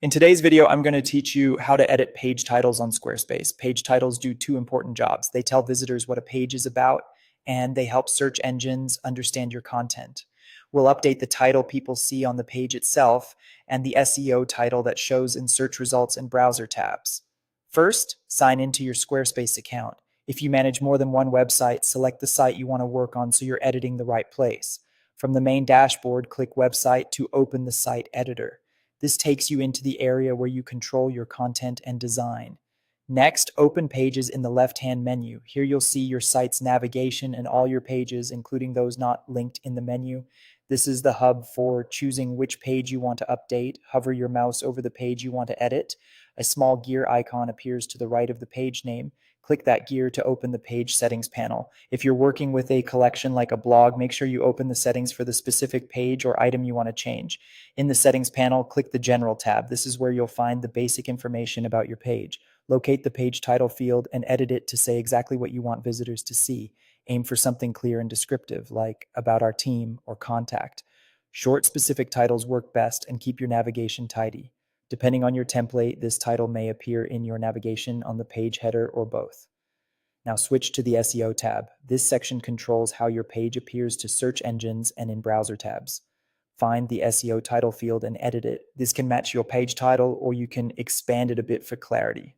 In today's video, I'm going to teach you how to edit page titles on Squarespace. Page titles do two important jobs. They tell visitors what a page is about, and they help search engines understand your content. We'll update the title people see on the page itself and the SEO title that shows in search results and browser tabs. First, sign into your Squarespace account. If you manage more than one website, select the site you want to work on so you're editing the right place. From the main dashboard, click Website to open the site editor. This takes you into the area where you control your content and design. Next, open Pages in the left-hand menu. Here you'll see your site's navigation and all your pages, including those not linked in the menu. This is the hub for choosing which page you want to update. Hover your mouse over the page you want to edit. A small gear icon appears to the right of the page name. Click that gear to open the page settings panel. If you're working with a collection like a blog, make sure you open the settings for the specific page or item you want to change. In the settings panel, click the General tab. This is where you'll find the basic information about your page. Locate the page title field and edit it to say exactly what you want visitors to see. Aim for something clear and descriptive, like About Our Team or Contact. Short, specific titles work best and keep your navigation tidy. Depending on your template, this title may appear in your navigation, on the page header, or both. Now switch to the SEO tab. This section controls how your page appears to search engines and in browser tabs. Find the SEO title field and edit it. This can match your page title, or you can expand it a bit for clarity.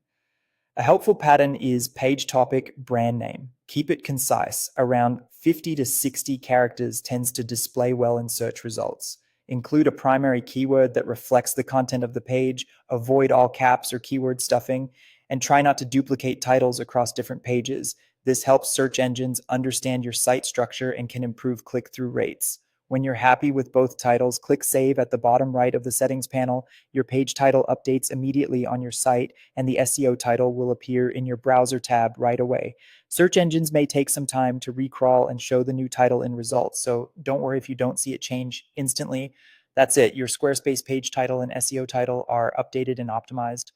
A helpful pattern is page topic, brand name. Keep it concise. Around 50 to 60 characters tends to display well in search results. Include a primary keyword that reflects the content of the page. Avoid all caps or keyword stuffing, and try not to duplicate titles across different pages. This helps search engines understand your site structure and can improve click-through rates. When you're happy with both titles, click Save at the bottom right of the settings panel. Your page title updates immediately on your site, and the SEO title will appear in your browser tab right away. Search engines may take some time to recrawl and show the new title in results, so don't worry if you don't see it change instantly. That's it. Your Squarespace page title and SEO title are updated and optimized.